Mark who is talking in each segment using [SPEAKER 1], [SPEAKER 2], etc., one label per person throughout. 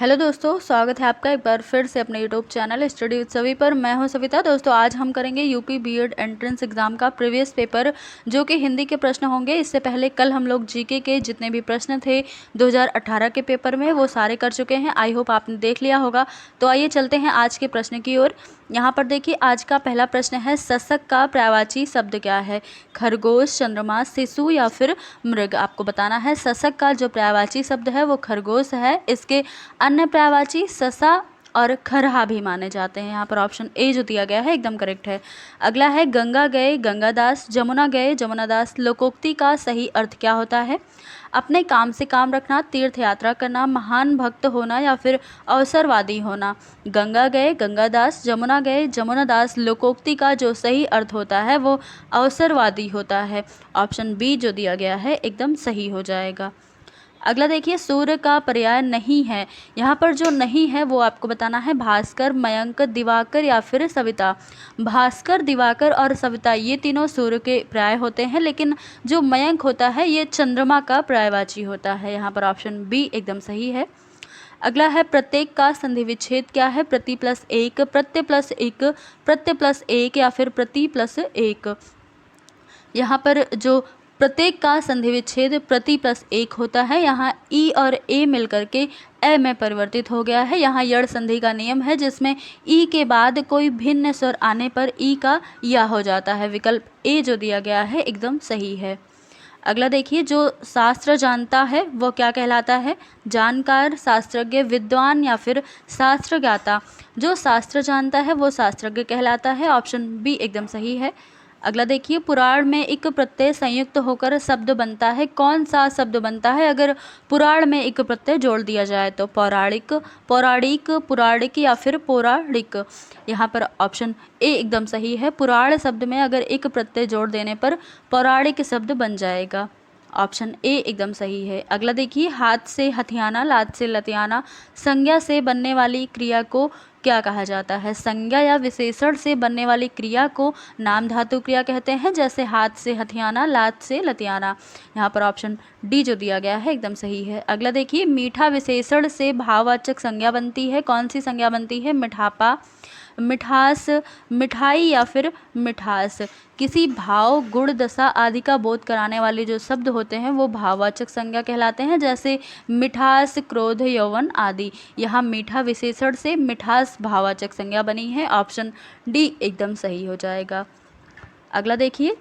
[SPEAKER 1] Hello दोस्तों, स्वागत है आपका एक बार फिर से अपने यूट्यूब चैनल स्टडी विद सभी पर। मैं हूं सविता। दोस्तों आज हम करेंगे यूपी बीएड एंट्रेंस एग्ज़ाम का प्रीवियस पेपर, जो कि हिंदी के प्रश्न होंगे। इससे पहले कल हम लोग जीके के जितने भी प्रश्न थे 2018 के पेपर में, वो सारे कर चुके हैं। आई होप आपने देख लिया होगा। तो आइए चलते हैं आज के प्रश्न की ओर। यहाँ पर देखिए, आज का पहला प्रश्न है, सशक का पर्यायवाची शब्द क्या है? खरगोश, चंद्रमा, शिशु या फिर मृग? आपको बताना है। सशक का जो पर्यायवाची शब्द है वो खरगोश है। इसके अन्य पर्यायवाची ससा और खरहा भी माने जाते हैं। यहाँ पर ऑप्शन ए जो दिया गया है एकदम करेक्ट है। अगला है, गंगा गए गंगादास, जमुना गए जमुनादास। लोकोक्ति का सही अर्थ क्या होता है? अपने काम से काम रखना, तीर्थ यात्रा करना, महान भक्त होना या फिर अवसरवादी होना। गंगा गए गंगादास, जमुना गए जमुनादास। लोकोक्ति का जो सही अर्थ होता है वो अवसरवादी होता है। ऑप्शन बी जो दिया गया है एकदम सही हो जाएगा। अगला देखिए, सूर्य का पर्याय नहीं है। यहाँ पर जो नहीं है वो आपको बताना है, भास्कर, मयंक, दिवाकर या फिर सविता। भास्कर, दिवाकर और सविता ये तीनों सूर्य के पर्याय होते हैं, लेकिन जो मयंक होता है ये चंद्रमा का पर्यायवाची होता है। यहाँ पर ऑप्शन बी एकदम सही है। अगला है, प्रत्येक का संधि विच्छेद क्या है? प्रति प्लस एक, प्रत्यय प्लस एक, प्रत्यय प्लस एक या फिर प्रति प्लस एक। यहाँ पर जो प्रत्येक का संधि विच्छेद प्रति प्लस एक होता है। यहाँ ई और ए मिलकर के ए में परिवर्तित हो गया है। यहाँ यड़ संधि का नियम है, जिसमें ई के बाद कोई भिन्न स्वर आने पर ई का या हो जाता है। विकल्प ए जो दिया गया है एकदम सही है। अगला देखिए, जो शास्त्र जानता है वो क्या कहलाता है? जानकार, शास्त्रज्ञ, विद्वान या फिर शास्त्रज्ञाता। जो शास्त्र जानता है वो शास्त्रज्ञ कहलाता है। ऑप्शन बी एकदम सही है। अगला देखिए, पुराण में एक प्रत्यय संयुक्त होकर शब्द बनता है। कौन सा शब्द बनता है अगर पुराण में एक प्रत्यय जोड़ दिया जाए तो? पौराणिक, पौराणिक, पुराणिक या फिर पौराणिक। यहाँ पर ऑप्शन ए एकदम सही है। पुराण शब्द में अगर एक प्रत्यय जोड़ देने पर पौराणिक शब्द बन जाएगा। ऑप्शन ए एकदम सही है। अगला देखिए, हाथ से हथियाना, लात से लतियाना। संज्ञा से बनने वाली क्रिया को क्या कहा जाता है? संज्ञा या विशेषण से बनने वाली क्रिया को नाम धातु क्रिया कहते हैं, जैसे हाथ से हथियाना, लात से लतियाना। यहाँ पर ऑप्शन डी जो दिया गया है एकदम सही है। अगला देखिए, मीठा विशेषण से भाववाचक संज्ञा बनती है। कौन सी संज्ञा बनती है? मिठापा, मिठास, मिठाई या फिर मिठास। किसी भाव, गुण, दशा आदि का बोध कराने वाले जो शब्द होते हैं वो भाववाचक संज्ञा कहलाते हैं, जैसे मिठास, क्रोध, यौवन आदि। यहाँ मीठा विशेषण से मिठास भाववाचक संज्ञा बनी है। ऑप्शन डी एकदम सही हो जाएगा। अगला देखिए,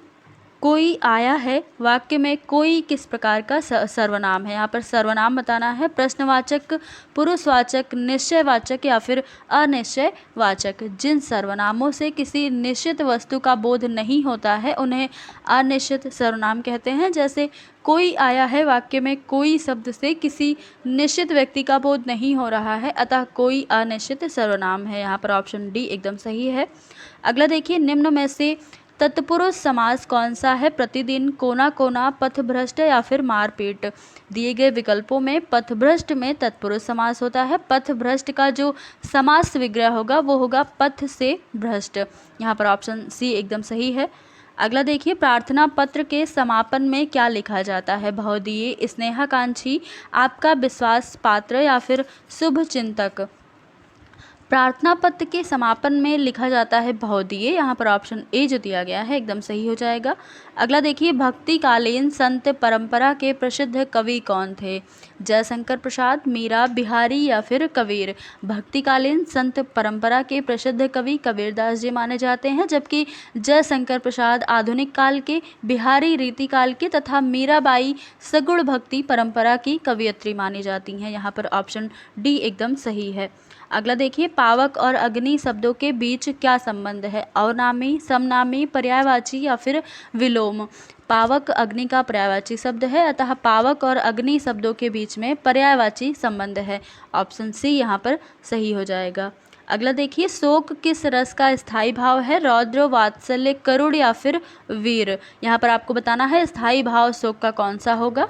[SPEAKER 1] कोई आया है वाक्य में कोई किस प्रकार का सर्वनाम है? यहाँ पर सर्वनाम बताना है। प्रश्नवाचक, पुरुषवाचक, निश्चयवाचक या फिर अनिश्चयवाचक। जिन सर्वनामों से किसी निश्चित वस्तु का बोध नहीं होता है उन्हें अनिश्चित सर्वनाम कहते हैं। जैसे कोई आया है वाक्य में कोई शब्द से किसी निश्चित व्यक्ति का बोध नहीं हो रहा है, अतः कोई अनिश्चित सर्वनाम है। यहाँ पर ऑप्शन डी एकदम सही है। अगला देखिए, निम्न में से तत्पुरुष समास कौन सा है? प्रतिदिन, कोना कोना, पथभ्रष्ट या फिर मारपीट। दिए गए विकल्पों में पथभ्रष्ट में तत्पुरुष समास होता है। पथभ्रष्ट का जो समास विग्रह होगा वो होगा पथ से भ्रष्ट। यहाँ पर ऑप्शन सी एकदम सही है। अगला देखिए, प्रार्थना पत्र के समापन में क्या लिखा जाता है? भवदीय, स्नेहाकांक्षी, आपका विश्वास पात्र या फिर शुभ चिंतक। प्रार्थना पत्र के समापन में लिखा जाता है भवदीय। यहाँ पर ऑप्शन ए जो दिया गया है एकदम सही हो जाएगा। अगला देखिए, भक्तिकालीन संत परंपरा के प्रसिद्ध कवि कौन थे? जयशंकर प्रसाद, मीरा, बिहारी या फिर कबीर। भक्तिकालीन संत परंपरा के प्रसिद्ध कवि कबीरदास जी माने जाते हैं, जबकि जयशंकर प्रसाद आधुनिक काल के, बिहारी रीतिकाल के तथा मीराबाई सगुण भक्ति परंपरा की कवियत्री मानी जाती हैं। यहाँ पर ऑप्शन डी एकदम सही है। अगला देखिए, पावक और अग्नि शब्दों के बीच क्या संबंध है? अवनामी, समनामी, पर्यायवाची या फिर विलोम। पावक अग्नि का पर्यायवाची शब्द है, अतः पावक और अग्नि शब्दों के बीच में पर्यायवाची संबंध है। ऑप्शन सी यहाँ पर सही हो जाएगा। अगला देखिए, शोक किस रस का स्थायी भाव है? रौद्र, वात्सल्य, करुण या फिर वीर। यहाँ पर आपको बताना है स्थायी भाव शोक का कौन सा होगा।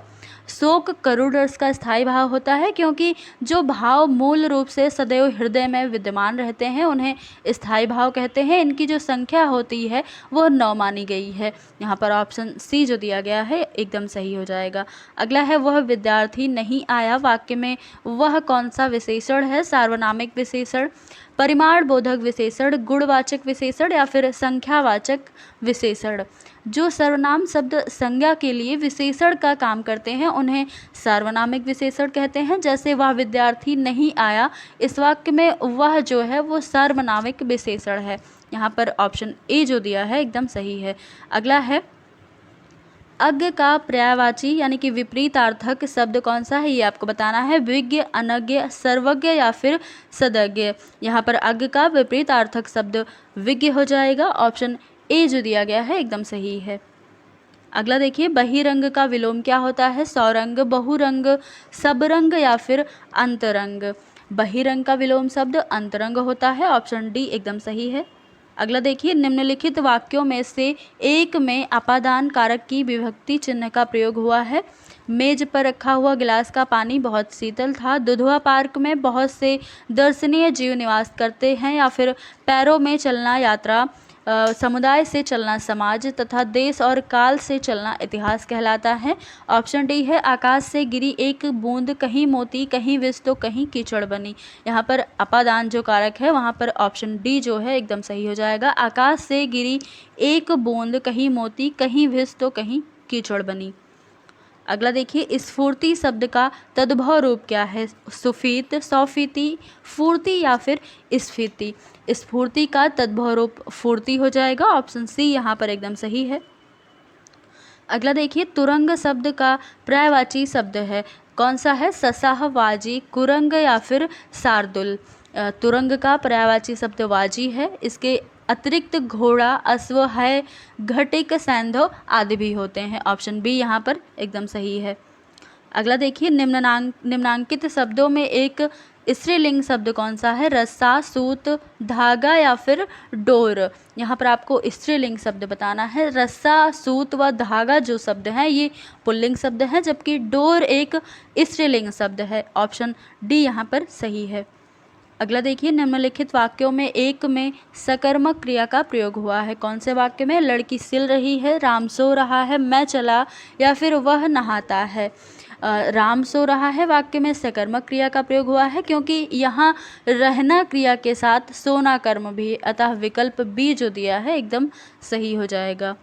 [SPEAKER 1] शोक करुण रस का स्थायी भाव होता है, क्योंकि जो भाव मूल रूप से सदैव हृदय में विद्यमान रहते हैं उन्हें स्थायी भाव कहते हैं। इनकी जो संख्या होती है वो 9 मानी गई है। यहाँ पर ऑप्शन सी जो दिया गया है एकदम सही हो जाएगा। अगला है वह विद्यार्थी नहीं आया वाक्य में वह कौन सा विशेषण है? सार्वनामिक विशेषण, परिमाण बोधक विशेषण, गुणवाचक विशेषण या फिर संख्यावाचक विशेषण। जो सर्वनाम शब्द संज्ञा के लिए विशेषण का काम करते हैं उन्हें सार्वनामिक विशेषण कहते हैं। जैसे वह विद्यार्थी नहीं आया, इस वाक्य में वह जो है वो सार्वनामिक विशेषण है। यहाँ पर ऑप्शन ए जो दिया है एकदम सही है। अगला है अज्ञ का पर्यायवाची यानी कि विपरीतार्थक शब्द कौन सा है, ये आपको बताना है। विज्ञ, अनज्ञ, सर्वज्ञ या फिर सदज्ञ। यहाँ पर अज्ञ का विपरीतार्थक शब्द विज्ञ हो जाएगा। ऑप्शन ए जो दिया गया है एकदम सही है। अगला देखिए, बहिरंग का विलोम क्या होता है? सौरंग, बहुरंग, सबरंग या फिर अंतरंग। बहिरंग का विलोम शब्द अंतरंग होता है। ऑप्शन डी एकदम सही है। अगला देखिए, निम्नलिखित वाक्यों में से एक में अपादान कारक की विभक्ति चिन्ह का प्रयोग हुआ है। मेज पर रखा हुआ गिलास का पानी बहुत शीतल था। दुधवा पार्क में बहुत से दर्शनीय जीव निवास करते हैं। या फिर पैरों में चलना यात्रा, समुदाय से चलना समाज तथा देश और काल से चलना इतिहास कहलाता है। ऑप्शन डी है, आकाश से गिरी एक बूंद कहीं मोती कहीं विष तो कहीं कीचड़ बनी। यहाँ पर अपादान जो कारक है वहाँ पर ऑप्शन डी जो है एकदम सही हो जाएगा। आकाश से गिरी एक बूंद कहीं मोती कहीं विष तो कहीं कीचड़ बनी। अगला देखिए, स्फूर्ति शब्द का तद्भव रूप क्या है? सुफीत, सौफीति, फूर्ति या फिर स्फीति। स्फूर्ति का तद्भव रूप फूर्ति हो जाएगा। ऑप्शन सी यहाँ पर एकदम सही है। अगला देखिए, तुरंग शब्द का पर्यायवाची शब्द है कौन सा है? ससाह, वाजी, कुरंग या फिर शार्दुल। तुरंग का पर्यायवाची शब्द वाजी है। इसके अतिरिक्त घोड़ा, अश्व, है, घटिक, सैंधव आदि भी होते हैं। ऑप्शन बी यहाँ पर एकदम सही है। अगला देखिए, निम्नांकित शब्दों में एक स्त्रीलिंग शब्द कौन सा है? रस्सा, सूत, धागा या फिर डोर। यहाँ पर आपको स्त्रीलिंग शब्द बताना है। रस्सा, सूत व धागा जो शब्द हैं ये पुल्लिंग शब्द हैं, जबकि डोर एक स्त्रीलिंग शब्द है। ऑप्शन डी यहाँ पर सही है। अगला देखिए, निम्नलिखित वाक्यों में एक में सकर्मक क्रिया का प्रयोग हुआ है। कौन से वाक्य में? लड़की सिल रही है, राम सो रहा है, मैं चला या फिर वह नहाता है। राम सो रहा है वाक्य में सकर्मक क्रिया का प्रयोग हुआ है, क्योंकि यहाँ रहना क्रिया के साथ सोना कर्म भी, अतः विकल्प बी जो दिया है एकदम सही हो जाएगा।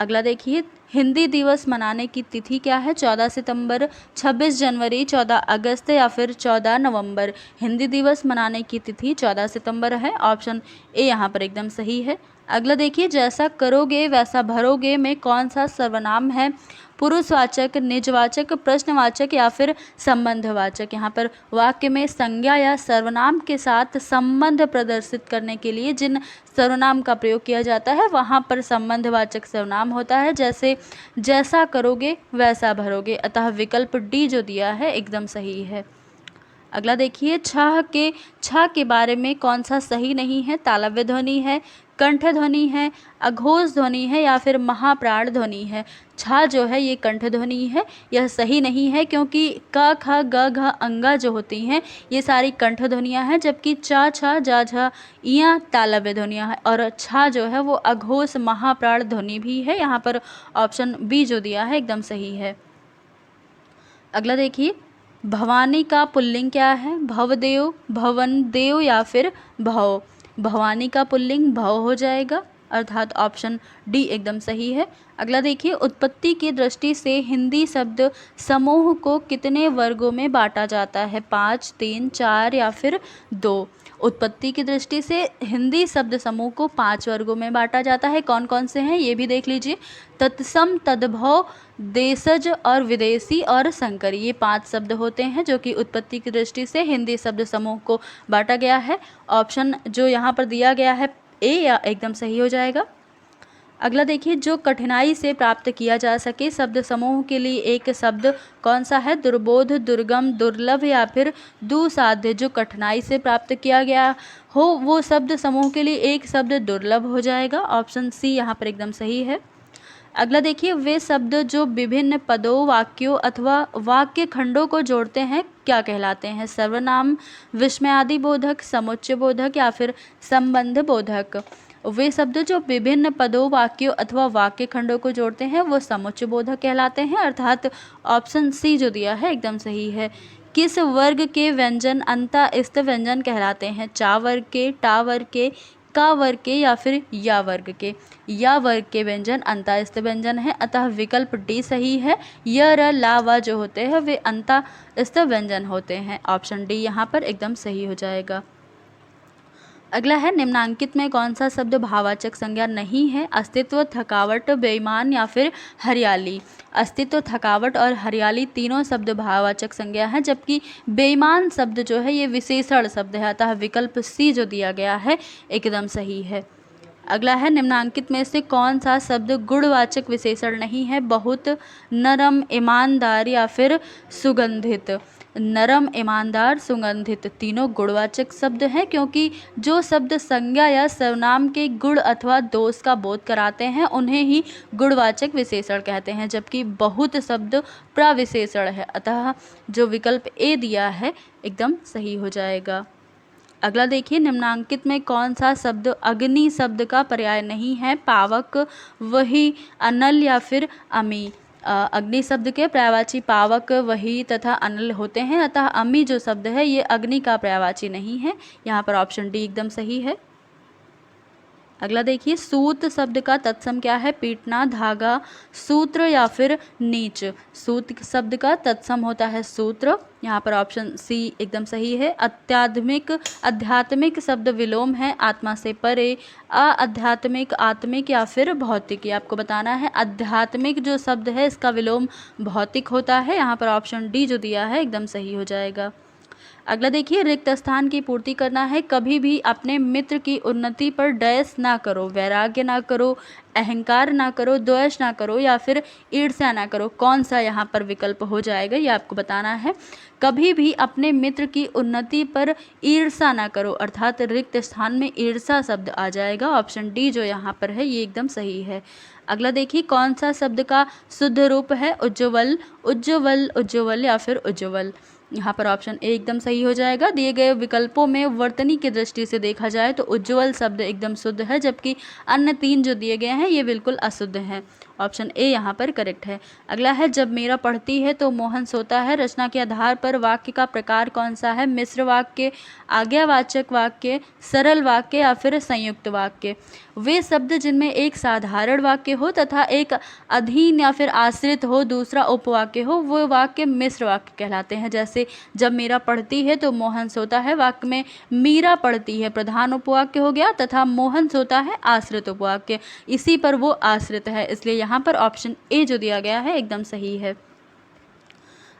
[SPEAKER 1] अगला देखिए, हिंदी दिवस मनाने की तिथि क्या है? 14 सितंबर, 26 जनवरी, 14 अगस्त या फिर 14 नवंबर। हिंदी दिवस मनाने की तिथि 14 सितंबर है। ऑप्शन ए यहाँ पर एकदम सही है। अगला देखिए, जैसा करोगे वैसा भरोगे में कौन सा सर्वनाम है? पुरुषवाचक, निजवाचक, प्रश्नवाचक या फिर संबंधवाचक। यहाँ पर वाक्य में संज्ञा या सर्वनाम के साथ संबंध प्रदर्शित करने के लिए जिन सर्वनाम का प्रयोग किया जाता है वहाँ पर संबंधवाचक सर्वनाम होता है। जैसे जैसा करोगे वैसा भरोगे, अतः विकल्प डी जो दिया है एकदम सही है। अगला देखिए, छ के बारे में कौन सा सही नहीं है? तालव्य ध्वनि है, कंठ ध्वनि है, अघोष ध्वनि है या फिर महाप्राण ध्वनि है। छ जो है ये कंठ ध्वनि है, यह सही नहीं है क्योंकि क, ख, ग, घ, अंगा जो होती हैं ये सारी कंठ ध्वनियाँ हैं, जबकि च, छ, ज, झ, इयाँ तालव्य ध्वनियाँ हैं और छ जो है वो अघोष महाप्राण ध्वनि भी है। यहाँ पर ऑप्शन बी जो दिया है एकदम सही है। अगला देखिए, भवानी का पुल्लिंग क्या है? भवदेव, भवन, देव या फिर भव। भवानी का पुल्लिंग भव हो जाएगा, अर्थात ऑप्शन डी एकदम सही है। अगला देखिए, उत्पत्ति की दृष्टि से हिंदी शब्द समूह को कितने वर्गों में बांटा जाता है? 5, 3, 4 या फिर 2। उत्पत्ति की दृष्टि से हिंदी शब्द समूह को 5 वर्गों में बांटा जाता है। कौन कौन से हैं ये भी देख लीजिए। तत्सम, तद्भव, देशज और विदेशी और संकरी, ये 5 शब्द होते हैं जो कि उत्पत्ति की दृष्टि से हिंदी शब्द समूह को बांटा गया है। ऑप्शन जो यहाँ पर दिया गया है ए या एकदम सही हो जाएगा। अगला देखिए, जो कठिनाई से प्राप्त किया जा सके शब्द समूह के लिए एक शब्द कौन सा है? दुर्बोध, दुर्गम, दुर्लभ या फिर दुसाध्य। जो कठिनाई से प्राप्त किया गया हो वो शब्द समूह के लिए एक शब्द दुर्लभ हो जाएगा। ऑप्शन सी यहाँ पर एकदम सही है। अगला देखिए, वे शब्द जो विभिन्न पदों, वाक्यों अथवा वाक्य खंडों को जोड़ते हैं क्या कहलाते हैं? सर्वनाम, विस्मयादि बोधक, समुच्चय बोधक या फिर संबंध बोधक। वे शब्द जो विभिन्न पदों, वाक्यों अथवा वाक्य खंडों को जोड़ते हैं वो समुच्चय बोधक कहलाते हैं, अर्थात ऑप्शन सी जो दिया है एकदम सही है। किस वर्ग के व्यंजन अंतःस्थ व्यंजन कहलाते हैं? चा वर्ग के, टा वर्ग के, का वर्ग के या फिर या वर्ग के। या वर्ग के व्यंजन अंतःस्थ व्यंजन है, अतः विकल्प डी सही है। य, र, ला, व जो होते हैं वे अंतःस्थ व्यंजन होते हैं। ऑप्शन डी यहाँ पर एकदम सही हो जाएगा। अगला है, निम्नांकित में कौन सा शब्द भाववाचक संज्ञा नहीं है? अस्तित्व, थकावट, बेईमान या फिर हरियाली। अस्तित्व, थकावट और हरियाली तीनों शब्द भाववाचक संज्ञा हैं, जबकि बेईमान शब्द जो है ये विशेषण शब्द है, अतः विकल्प सी जो दिया गया है एकदम सही है। अगला है, निम्नांकित में से कौन सा शब्द गुणवाचक विशेषण नहीं है? बहुत, नरम, ईमानदार या फिर सुगंधित। नरम, ईमानदार, सुगंधित तीनों गुणवाचक शब्द हैं, क्योंकि जो शब्द संज्ञा या सर्वनाम के गुण अथवा दोष का बोध कराते हैं उन्हें ही गुणवाचक विशेषण कहते हैं, जबकि बहुत शब्द प्रविशेषण है, अतः जो विकल्प ए दिया है एकदम सही हो जाएगा। अगला देखिए, निम्नांकित में कौन सा शब्द अग्नि शब्द का पर्याय नहीं है? पावक, वही, अनल या फिर अमी। अग्नि शब्द के पर्यायवाची पावक, वही तथा अनल होते हैं, अतः अमी जो शब्द है ये अग्नि का पर्यायवाची नहीं है। यहाँ पर ऑप्शन डी एकदम सही है। अगला देखिए, सूत शब्द का तत्सम क्या है? पीटना, धागा, सूत्र या फिर नीच। सूत शब्द का तत्सम होता है सूत्र। यहाँ पर ऑप्शन सी एकदम सही है। आध्यात्मिक शब्द विलोम है, आत्मा से परे। आध्यात्मिक, आत्मिक या फिर भौतिक, ये आपको बताना है। आध्यात्मिक जो शब्द है इसका विलोम भौतिक होता है। यहाँ पर ऑप्शन डी जो दिया है एकदम सही हो जाएगा। अगला देखिए, रिक्त स्थान की पूर्ति करना है। कभी भी अपने मित्र की उन्नति पर डैश ना करो, वैराग्य ना करो, अहंकार ना करो, द्वेष ना करो या फिर ईर्ष्या ना करो। कौन सा यहाँ पर विकल्प हो जाएगा ये आपको बताना है। कभी भी अपने मित्र की उन्नति पर ईर्ष्या ना करो, अर्थात रिक्त स्थान में ईर्ष्या शब्द आ जाएगा। ऑप्शन डी जो यहाँ पर है ये एकदम सही है। अगला देखिए, कौन सा शब्द का शुद्ध रूप है? उज्ज्वल, उज्ज्वल, उज्ज्वल या फिर उज्ज्वल। यहाँ पर ऑप्शन ए एकदम सही हो जाएगा। दिए गए विकल्पों में वर्तनी की दृष्टि से देखा जाए तो उज्ज्वल शब्द एकदम शुद्ध है, जबकि अन्य तीन जो दिए गए हैं ये बिल्कुल अशुद्ध हैं। ऑप्शन ए यहाँ पर करेक्ट है। अगला है, जब मीरा पढ़ती है तो मोहन सोता है। रचना के आधार पर वाक्य का प्रकार कौन सा है? मिश्र वाक्य, आज्ञावाचक वाक्य, सरल वाक्य या फिर संयुक्त वाक्य। वे शब्द जिनमें एक साधारण वाक्य हो तथा एक अधीन या फिर आश्रित हो, दूसरा उपवाक्य हो, वो वाक्य मिश्र वाक्य कहलाते हैं। जैसे जब मीरा पढ़ती है तो मोहन सोता है, वाक्य में मीरा पढ़ती है प्रधान उपवाक्य हो गया तथा मोहन सोता है आश्रित उपवाक्य। इसी पर वो आश्रित है, इसलिए यहाँ पर ऑप्शन ए जो दिया गया है एकदम सही है।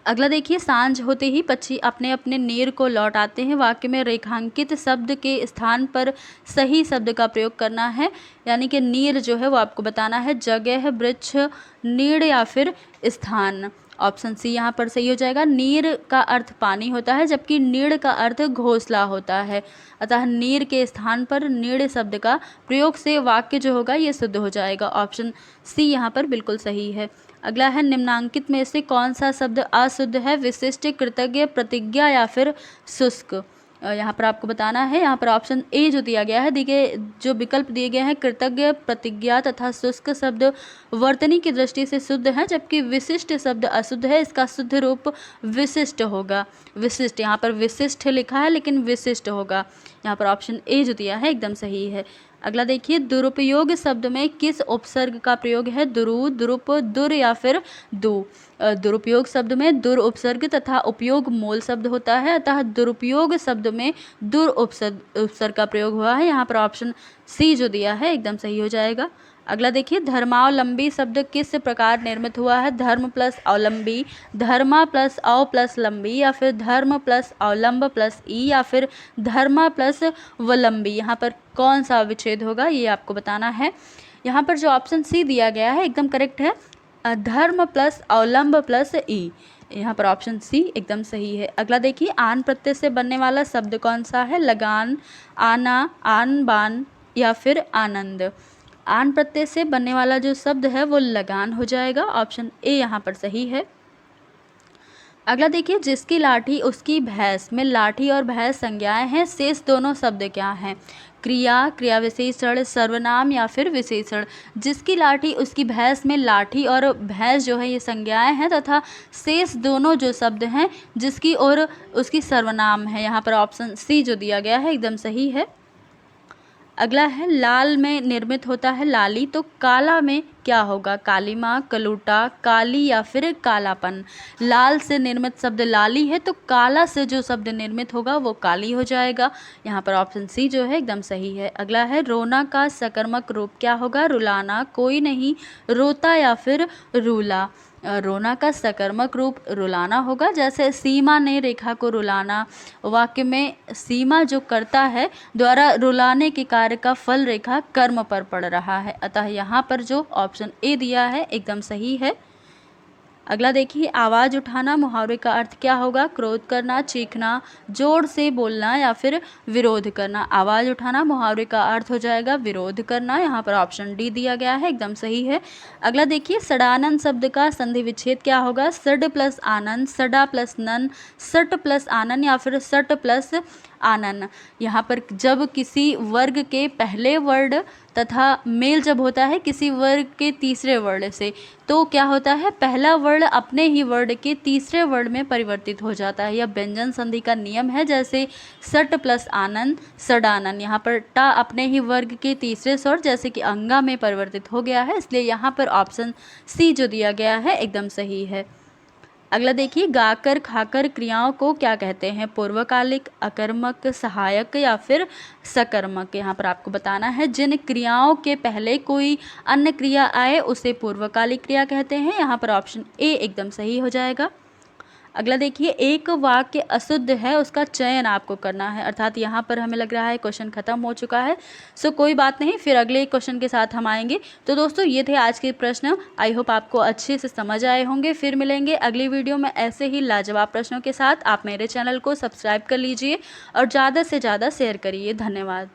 [SPEAKER 1] अगला देखिए, सांझ होते ही पक्षी अपने अपने नीर को लौट आते हैं। वाक्य में रेखांकित शब्द के स्थान पर सही शब्द का प्रयोग करना है, यानी कि नीर जो है वो आपको बताना है जगह, वृक्ष, नीड़ या फिर स्थान। ऑप्शन सी यहाँ पर सही हो जाएगा। नीर का अर्थ पानी होता है, जबकि नीड़ का अर्थ घोंसला होता है, अतः नीर के स्थान पर नीड़ शब्द का प्रयोग से वाक्य जो होगा ये शुद्ध हो जाएगा। ऑप्शन सी यहाँ पर बिल्कुल सही है। अगला है, निम्नांकित में से कौन सा शब्द अशुद्ध है? विशिष्ट, कृतज्ञ, प्रतिज्ञा या फिर शुष्क। यहाँ पर आपको बताना है। यहाँ पर ऑप्शन ए जो दिया गया है, देखिए जो विकल्प दिए गए हैं कृतज्ञ, प्रतिज्ञा तथा शुष्क शब्द वर्तनी की दृष्टि से शुद्ध है, जबकि विशिष्ट शब्द अशुद्ध है। इसका शुद्ध रूप विशिष्ट होगा। विशिष्ट, यहाँ पर विशिष्ट लिखा है लेकिन विशिष्ट होगा। यहाँ पर ऑप्शन ए जो दिया है एकदम सही है। अगला देखिए, दुरुपयोग शब्द में किस उपसर्ग का प्रयोग है? दुरु, दुरुप, दुर या फिर दु। दुरुपयोग शब्द में दुर उपसर्ग तथा उपयोग मूल शब्द होता है, अतः दुरुपयोग शब्द में दुर उपसर्ग का प्रयोग हुआ है। यहाँ पर ऑप्शन सी जो दिया है एकदम सही हो जाएगा। अगला देखिए, धर्मावलंबी शब्द किस प्रकार निर्मित हुआ है? धर्म प्लस अवलंबी, धर्मा प्लस अव प्लस लंबी या फिर धर्म प्लस अवलंब प्लस ई या फिर धर्मा प्लस वलंबी। यहाँ पर कौन सा विच्छेद होगा ये आपको बताना है। यहाँ पर जो ऑप्शन सी दिया गया है एकदम करेक्ट है, धर्म प्लस अवलंब प्लस ई। यहाँ पर ऑप्शन सी एकदम सही है। अगला देखिए, आन प्रत्यय से बनने वाला शब्द कौन सा है? लगान, आना, आन बान या फिर आनंद। आन प्रत्यय से बनने वाला जो शब्द है वो लगान हो जाएगा। ऑप्शन ए यहाँ पर सही है। अगला देखिए, जिसकी लाठी उसकी भैंस में लाठी और भैंस संज्ञाएं हैं, शेष दोनों शब्द क्या हैं? क्रिया, क्रिया विशेषण, सर्वनाम या फिर विशेषण। जिसकी लाठी उसकी भैंस में लाठी और भैंस जो है ये संज्ञाएं हैं तथा शेष दोनों जो शब्द हैं जिसकी और उसकी सर्वनाम है। यहाँ पर ऑप्शन सी जो दिया गया है एकदम सही है। अगला है, लाल में निर्मित होता है लाली, तो काला में क्या होगा? कालीमा, कलूटा, काली या फिर कालापन। लाल से निर्मित शब्द लाली है तो काला से जो शब्द निर्मित होगा वो काली हो जाएगा। यहाँ पर ऑप्शन सी जो है एकदम सही है। अगला है, रोना का सकर्मक रूप क्या होगा? रुलाना, कोई नहीं, रोता या फिर रूला। रोना का सकर्मक रूप रुलाना होगा। जैसे सीमा ने रेखा को रुलाना, वाक्य में सीमा जो करता है द्वारा रुलाने के कार्य का फल रेखा कर्म पर पड़ रहा है, अतः यहाँ पर जो ऑप्शन ए दिया है एकदम सही है। अगला देखिए, आवाज़ उठाना मुहावरे का अर्थ क्या होगा? क्रोध करना, चीखना, जोर से बोलना या फिर विरोध करना। आवाज़ उठाना मुहावरे का अर्थ हो जाएगा विरोध करना। यहाँ पर ऑप्शन डी दिया गया है एकदम सही है। अगला देखिए, सडानन शब्द का संधि विच्छेद क्या होगा? सड प्लस आनन, सडा प्लस नन, सट प्लस आनन या फिर सट प्लस आनन। यहाँ पर जब किसी वर्ग के पहले वर्ड तथा मेल जब होता है किसी वर्ग के तीसरे वर्ड से, तो क्या होता है? पहला वर्ड अपने ही वर्ड के तीसरे वर्ड में परिवर्तित हो जाता है। यह व्यंजन संधि का नियम है। जैसे सट प्लस आनन, सडानन। यहाँ पर टा अपने ही वर्ग के तीसरे स्वर जैसे कि अंगा में परिवर्तित हो गया है, इसलिए यहाँ पर ऑप्शन सी जो दिया गया है एकदम सही है। अगला देखिए, गाकर खाकर क्रियाओं को क्या कहते हैं? पूर्वकालिक, अकर्मक, सहायक या फिर सकर्मक। यहाँ पर आपको बताना है जिन क्रियाओं के पहले कोई अन्य क्रिया आए उसे पूर्वकालिक क्रिया कहते हैं। यहाँ पर ऑप्शन ए एकदम सही हो जाएगा। अगला देखिए, एक वाक्य अशुद्ध है उसका चयन आपको करना है, अर्थात यहाँ पर हमें लग रहा है क्वेश्चन खत्म हो चुका है। सो कोई बात नहीं, फिर अगले क्वेश्चन के साथ हम आएंगे। तो दोस्तों ये थे आज के प्रश्न। आई होप आपको अच्छे से समझ आए होंगे। फिर मिलेंगे अगली वीडियो में ऐसे ही लाजवाब प्रश्नों के साथ। आप मेरे चैनल को सब्सक्राइब कर लीजिए और ज़्यादा से ज़्यादा शेयर करिए। धन्यवाद।